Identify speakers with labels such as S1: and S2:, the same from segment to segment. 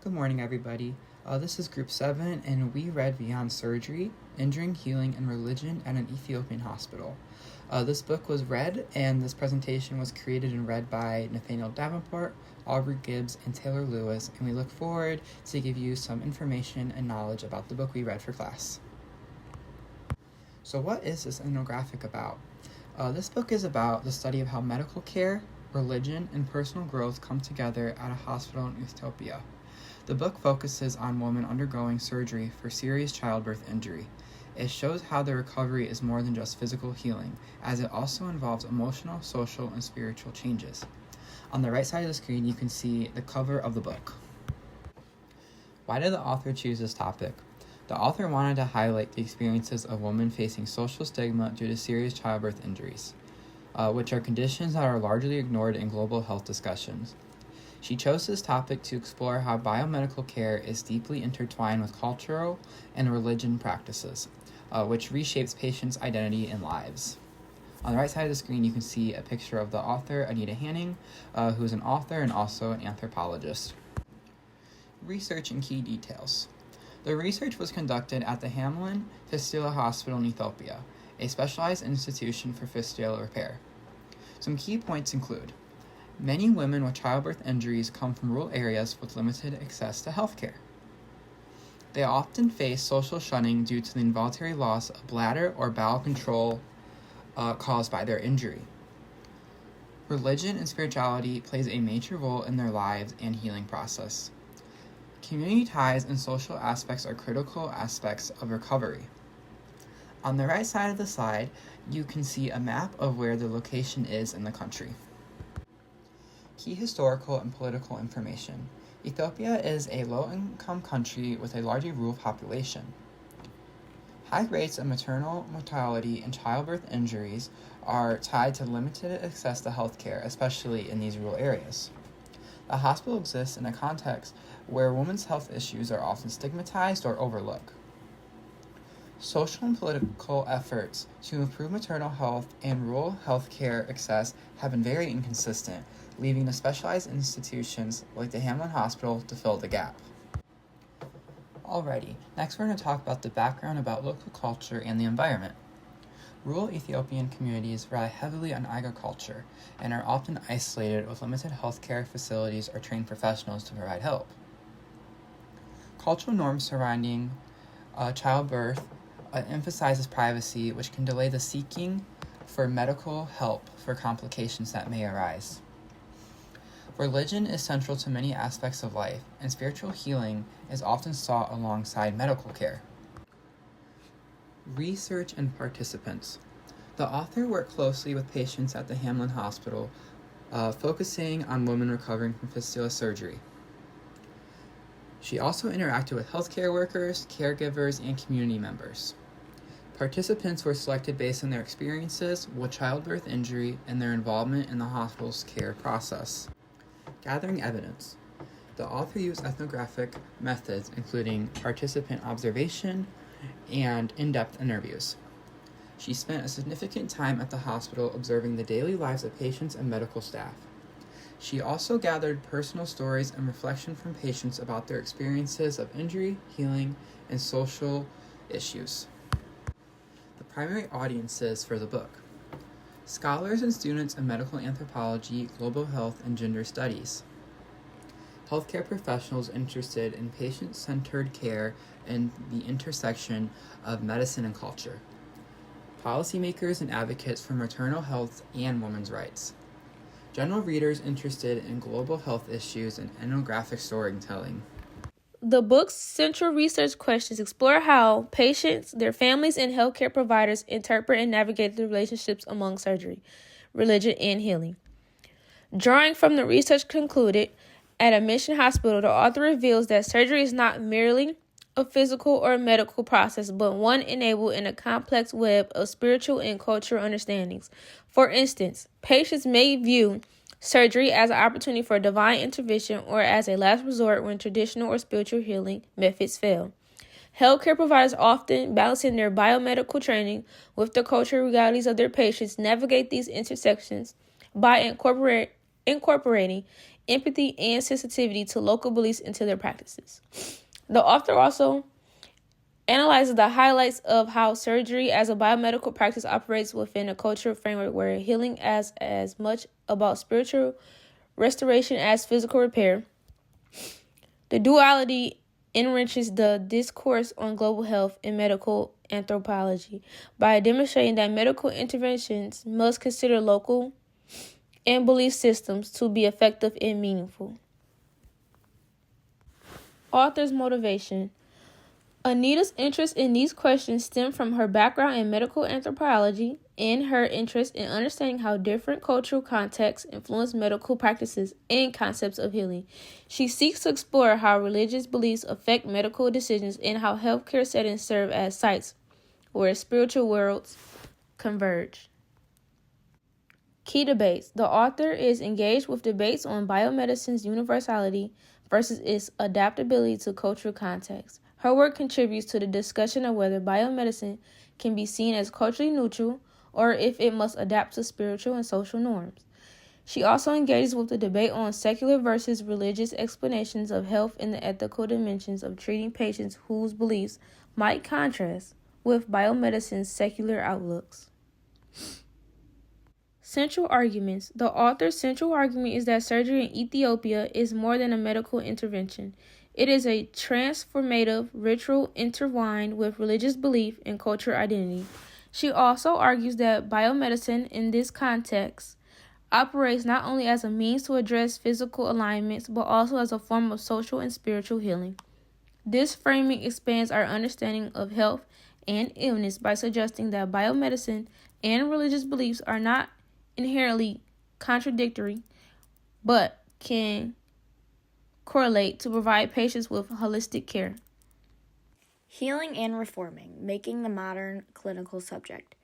S1: Good morning, everybody. This is Group 7, and we read Beyond Surgery, Injuring, Healing, and Religion at an Ethiopian Hospital. This book was read, and this presentation was created and read by Nathaniel Davenport, Aubrey Gibbs, and Taylor Lewis, and we look forward to give you some information and knowledge about the book we read for class. So what is this ethnographic about? This book is about the study of how medical care, religion, and personal growth come together at a hospital in Ethiopia. The book focuses on women undergoing surgery for serious childbirth injury. It shows how the recovery is more than just physical healing, as it also involves emotional, social, and spiritual changes. On the right side of the screen, you can see the cover of the book. Why did the author choose this topic? The author wanted to highlight the experiences of women facing social stigma due to serious childbirth injuries, which are conditions that are largely ignored in global health discussions. She chose this topic to explore how biomedical care is deeply intertwined with cultural and religion practices, which reshapes patients' identity and lives. On the right side of the screen, you can see a picture of the author, Anita Hanning, who is an author and also an anthropologist. Research and key details. The research was conducted at the Hamlin Fistula Hospital in Ethiopia, a specialized institution for fistula repair. Some key points include: many women with childbirth injuries come from rural areas with limited access to health care. They often face social shunning due to the involuntary loss of bladder or bowel control caused by their injury. Religion and spirituality plays a major role in their lives and healing process. Community ties and social aspects are critical aspects of recovery. On the right side of the slide, you can see a map of where the location is in the country. Key historical and political information. Ethiopia is a low-income country with a largely rural population. High rates of maternal mortality and childbirth injuries are tied to limited access to health care, especially in these rural areas. The hospital exists in a context where women's health issues are often stigmatized or overlooked. Social and political efforts to improve maternal health and rural health care access have been very inconsistent, leaving the specialized institutions like the Hamlin Hospital to fill the gap. Alrighty, next we're going to talk about the background about local culture and the environment. Rural Ethiopian communities rely heavily on agriculture and are often isolated with limited healthcare facilities or trained professionals to provide help. Cultural norms surrounding childbirth emphasizes privacy, which can delay the seeking for medical help for complications that may arise. Religion is central to many aspects of life, and spiritual healing is often sought alongside medical care. Research and participants. The author worked closely with patients at the Hamlin Hospital, focusing on women recovering from fistula surgery. She also interacted with healthcare workers, caregivers, and community members. Participants were selected based on their experiences with childbirth injury and their involvement in the hospital's care process. Gathering evidence. The author used ethnographic methods, including participant observation and in-depth interviews. She spent a significant time at the hospital observing the daily lives of patients and medical staff. She also gathered personal stories and reflection from patients about their experiences of injury, healing, and social issues. The primary audiences for the book: scholars and students in medical anthropology, global health, and gender studies. Healthcare professionals interested in patient-centered care and the intersection of medicine and culture. Policymakers and advocates for maternal health and women's rights. General readers interested in global health issues and ethnographic storytelling.
S2: The book's central research questions explore how patients, their families, and healthcare providers interpret and navigate the relationships among surgery, religion, and healing. Drawing from the research concluded, at a mission hospital, the author reveals that surgery is not merely a physical or medical process, but one enabled in a complex web of spiritual and cultural understandings. For instance, patients may view surgery as an opportunity for divine intervention or as a last resort when traditional or spiritual healing methods fail. Healthcare providers, often balancing their biomedical training with the cultural realities of their patients, navigate these intersections by incorporating empathy, and sensitivity to local beliefs into their practices. The author also analyzes the highlights of how surgery as a biomedical practice operates within a cultural framework where healing is as much about spiritual restoration as physical repair. The duality enriches the discourse on global health and medical anthropology by demonstrating that medical interventions must consider local and belief systems to be effective and meaningful. Author's motivation. Anita's interest in these questions stem from her background in medical anthropology and her interest in understanding how different cultural contexts influence medical practices and concepts of healing. She seeks to explore how religious beliefs affect medical decisions and how healthcare settings serve as sites where spiritual worlds converge. Key debates. The author is engaged with debates on biomedicine's universality versus its adaptability to cultural context. Her work contributes to the discussion of whether biomedicine can be seen as culturally neutral or if it must adapt to spiritual and social norms. She also engages with the debate on secular versus religious explanations of health and the ethical dimensions of treating patients whose beliefs might contrast with biomedicine's secular outlooks. Central arguments. The author's central argument is that surgery in Ethiopia is more than a medical intervention. It is a transformative ritual intertwined with religious belief and cultural identity. She also argues that biomedicine in this context operates not only as a means to address physical alignments, but also as a form of social and spiritual healing. This framing expands our understanding of health and illness by suggesting that biomedicine and religious beliefs are not inherently contradictory, but can correlate to provide patients with holistic care.
S3: Healing and reforming, making the modern clinical subject.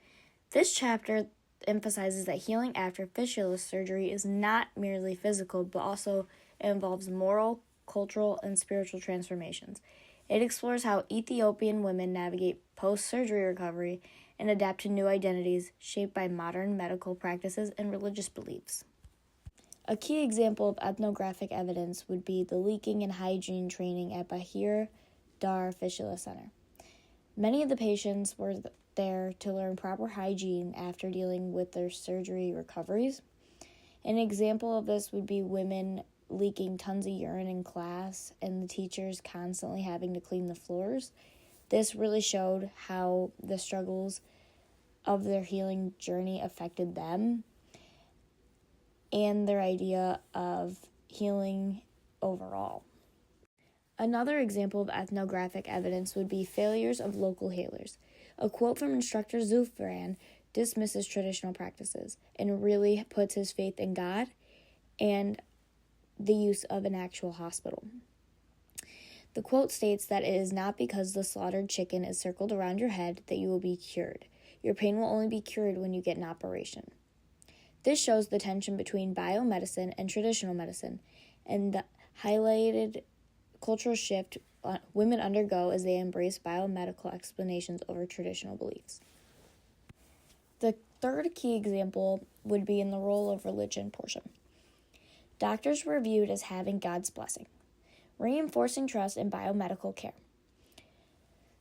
S3: This chapter emphasizes that healing after fistula surgery is not merely physical, but also involves moral, cultural, and spiritual transformations. It explores how Ethiopian women navigate post-surgery recovery and adapt to new identities shaped by modern medical practices and religious beliefs. A key example of ethnographic evidence would be the leaking and hygiene training at Bahir Dar Fistula Center. Many of the patients were there to learn proper hygiene after dealing with their surgery recoveries. An example of this would be women leaking tons of urine in class and the teachers constantly having to clean the floors. This really showed how the struggles of their healing journey affected them and their idea of healing overall. Another example of ethnographic evidence would be failures of local healers. A quote from instructor Zufran dismisses traditional practices and really puts his faith in God and the use of an actual hospital. The quote states that it is not because the slaughtered chicken is circled around your head that you will be cured. Your pain will only be cured when you get an operation. This shows the tension between biomedicine and traditional medicine and the highlighted cultural shift women undergo as they embrace biomedical explanations over traditional beliefs. The third key example would be in the role of religion portion. Doctors were viewed as having God's blessing, reinforcing trust in biomedical care.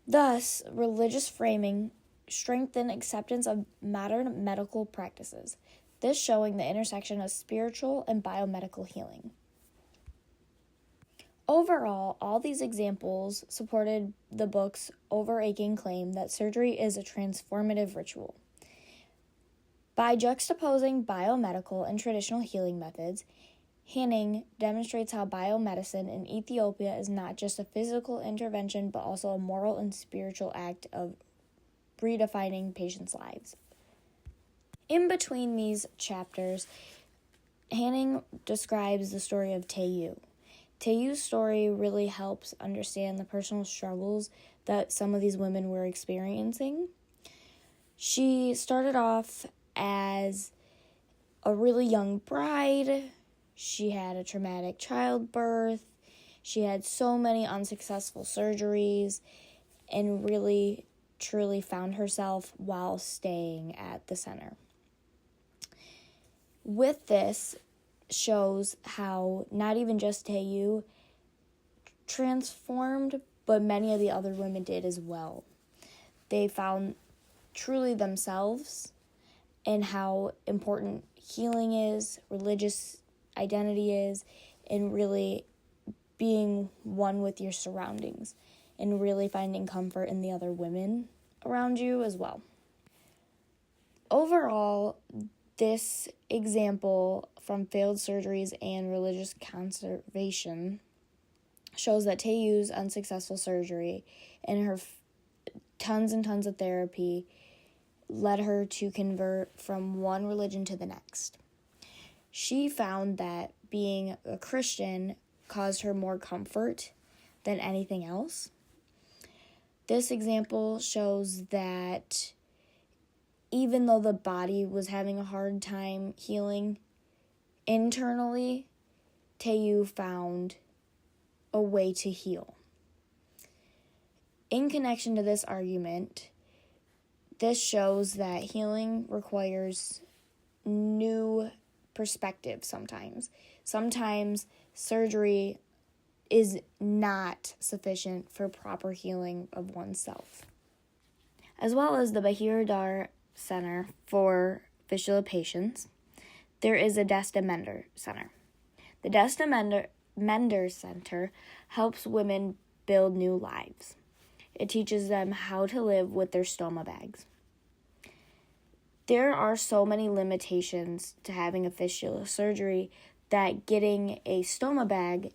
S3: Thus, religious framing strengthened acceptance of modern medical practices, this showing the intersection of spiritual and biomedical healing. Overall, all these examples supported the book's overarching claim that surgery is a transformative ritual. By juxtaposing biomedical and traditional healing methods, Hanning demonstrates how biomedicine in Ethiopia is not just a physical intervention, but also a moral and spiritual act of redefining patients' lives. In between these chapters, Hanning describes the story of Tayu. Tayu's story really helps understand the personal struggles that some of these women were experiencing. She started off as a really young bride. She had a traumatic childbirth. She had so many unsuccessful surgeries and really, truly found herself while staying at the center. With this, shows how not even just Taeyu transformed, but many of the other women did as well. They found truly themselves and how important healing is, religious identity is, and really being one with your surroundings and really finding comfort in the other women around you as well. Overall, this example from failed surgeries and religious conservation shows that Taeyu's unsuccessful surgery and her tons and tons of therapy led her to convert from one religion to the next. She found that being a Christian caused her more comfort than anything else. This example shows that even though the body was having a hard time healing internally, Taeyu found a way to heal. In connection to this argument, this shows that healing requires new perspective sometimes. Sometimes surgery is not sufficient for proper healing of oneself. As well as the Bahir Dar Center for Fistula patients, there is a Desta Mender Center. The Desta Mender Center helps women build new lives. It teaches them how to live with their stoma bags. There are so many limitations to having a fistula surgery that getting a stoma bag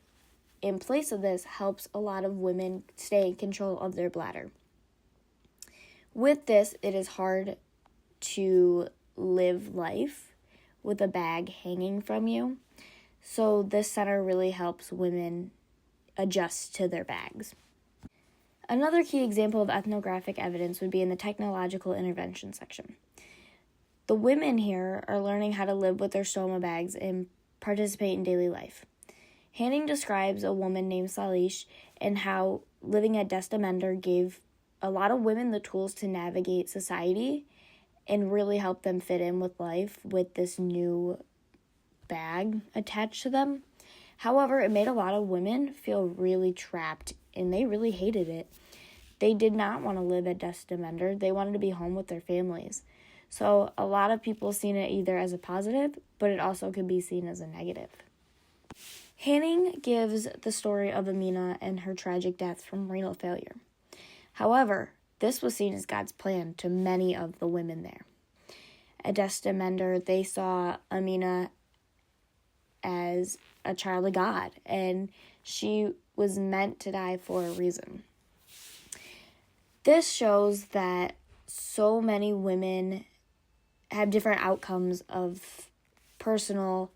S3: in place of this helps a lot of women stay in control of their bladder. With this, it is hard to live life with a bag hanging from you. So this center really helps women adjust to their bags. Another key example of ethnographic evidence would be in the technological intervention section. The women here are learning how to live with their stoma bags and participate in daily life. Hanning describes a woman named Salish and how living at Desta Mender gave a lot of women the tools to navigate society and really help them fit in with life with this new bag attached to them. However, it made a lot of women feel really trapped, and they really hated it. They did not want to live at Desta Mender. They wanted to be home with their families. So a lot of people seen it either as a positive, but it also could be seen as a negative. Hanning gives the story of Amina and her tragic death from renal failure. However, this was seen as God's plan to many of the women there. At Desta Mender, they saw Amina as a child of God, and she was meant to die for a reason. This shows that so many women have different outcomes of personal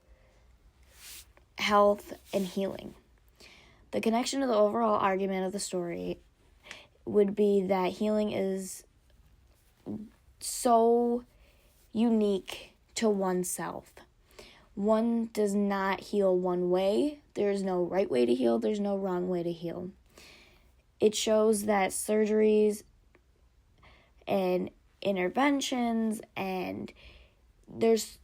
S3: health and healing. The connection to the overall argument of the story would be that healing is so unique to oneself. One does not heal one way. There's no right way to heal. There's no wrong way to heal. It shows that surgeries and interventions and there's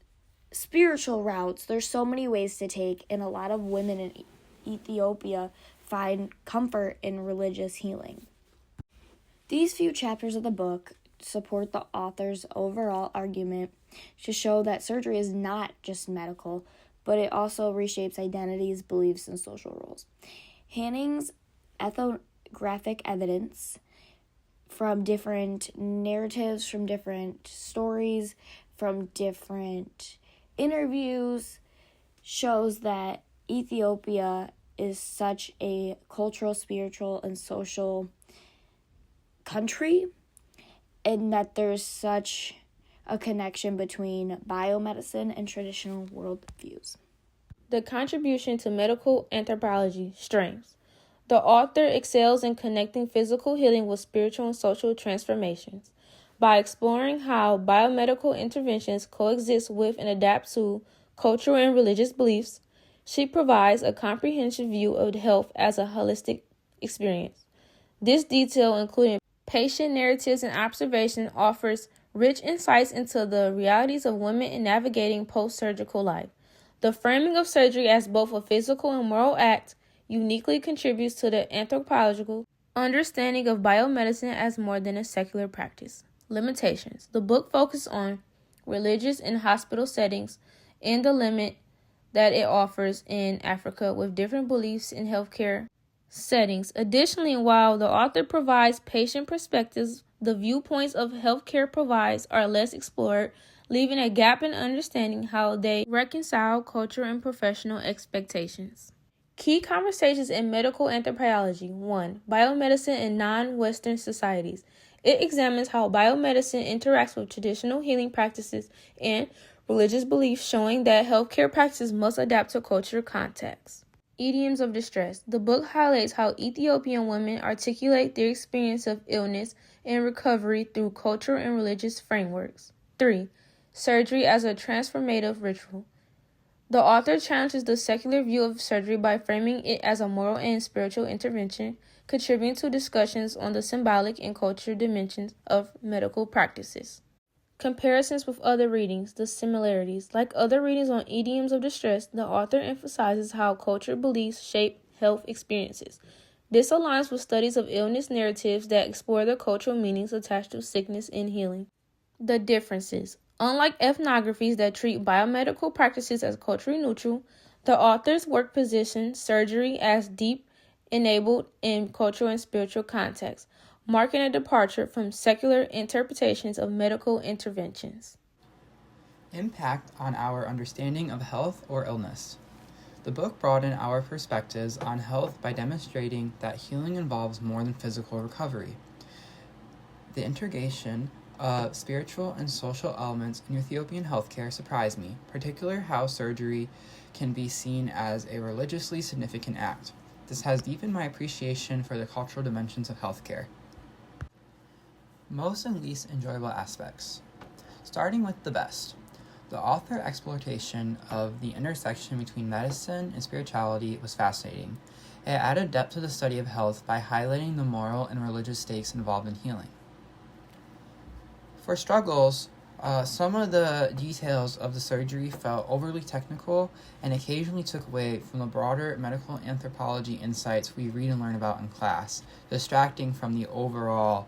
S3: spiritual routes. There's so many ways to take, and a lot of women in Ethiopia find comfort in religious healing. These few chapters of the book support the author's overall argument to show that surgery is not just medical, but it also reshapes identities, beliefs, and social roles. Hanning's ethnographic evidence from different narratives, from different stories, from different interviews shows that Ethiopia is such a cultural, spiritual, and social country, and that there's such a connection between biomedicine and traditional worldviews.
S2: The contribution to medical anthropology strengths. The author excels in connecting physical healing with spiritual and social transformations. By exploring how biomedical interventions coexist with and adapt to cultural and religious beliefs, she provides a comprehensive view of health as a holistic experience. This detail, including patient narratives and observation, offers rich insights into the realities of women in navigating post-surgical life. The framing of surgery as both a physical and moral act uniquely contributes to the anthropological understanding of biomedicine as more than a secular practice. Limitations. The book focuses on religious and hospital settings and the limit that it offers in Africa with different beliefs in healthcare settings. Additionally, while the author provides patient perspectives, the viewpoints of healthcare providers are less explored, leaving a gap in understanding how they reconcile culture and professional expectations. Key conversations in medical anthropology. 1. Biomedicine in non-Western societies. It examines how biomedicine interacts with traditional healing practices and religious beliefs, showing that healthcare practices must adapt to cultural context. Idioms of distress. The book highlights how Ethiopian women articulate their experience of illness and recovery through cultural and religious frameworks. 3. Surgery as a transformative ritual. The author challenges the secular view of surgery by framing it as a moral and spiritual intervention, contributing to discussions on the symbolic and cultural dimensions of medical practices. Comparisons with other readings, the similarities. Like other readings on idioms of distress, the author emphasizes how cultural beliefs shape health experiences. This aligns with studies of illness narratives that explore the cultural meanings attached to sickness and healing. The differences. Unlike ethnographies that treat biomedical practices as culturally neutral, the author's work positions surgery as deep enabled in cultural and spiritual contexts, marking a departure from secular interpretations of medical interventions.
S1: Impact on our understanding of health or illness. The book broadened our perspectives on health by demonstrating that healing involves more than physical recovery. The integration of spiritual and social elements in Ethiopian healthcare surprised me, particularly how surgery can be seen as a religiously significant act. This has deepened my appreciation for the cultural dimensions of healthcare. Most and least enjoyable aspects. Starting with the best. The author's exploration of the intersection between medicine and spirituality was fascinating. It added depth to the study of health by highlighting the moral and religious stakes involved in healing. For struggles, some of the details of the surgery felt overly technical and occasionally took away from the broader medical anthropology insights we read and learn about in class, distracting from the overall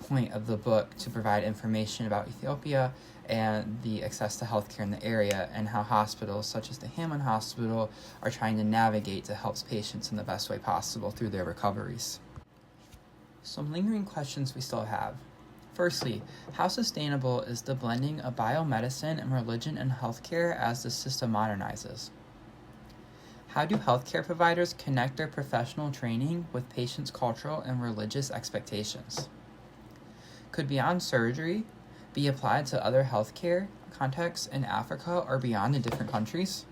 S1: point of the book to provide information about Ethiopia and the access to healthcare in the area and how hospitals such as the Hammond Hospital are trying to navigate to help patients in the best way possible through their recoveries. Some lingering questions we still have. Firstly, how sustainable is the blending of biomedicine and religion in healthcare as the system modernizes? How do healthcare providers connect their professional training with patients' cultural and religious expectations? Could beyond surgery be applied to other healthcare contexts in Africa or beyond in different countries?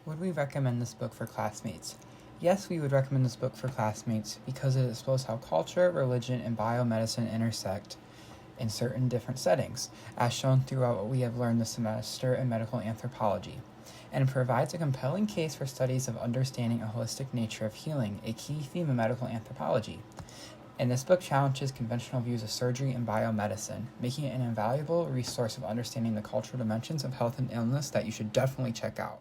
S1: Would we recommend this book for classmates? Yes, we would recommend this book for classmates because it explores how culture, religion, and biomedicine intersect in certain different settings, as shown throughout what we have learned this semester in medical anthropology, and provides a compelling case for studies of understanding a holistic nature of healing, a key theme of medical anthropology. And this book challenges conventional views of surgery and biomedicine, making it an invaluable resource of understanding the cultural dimensions of health and illness that you should definitely check out.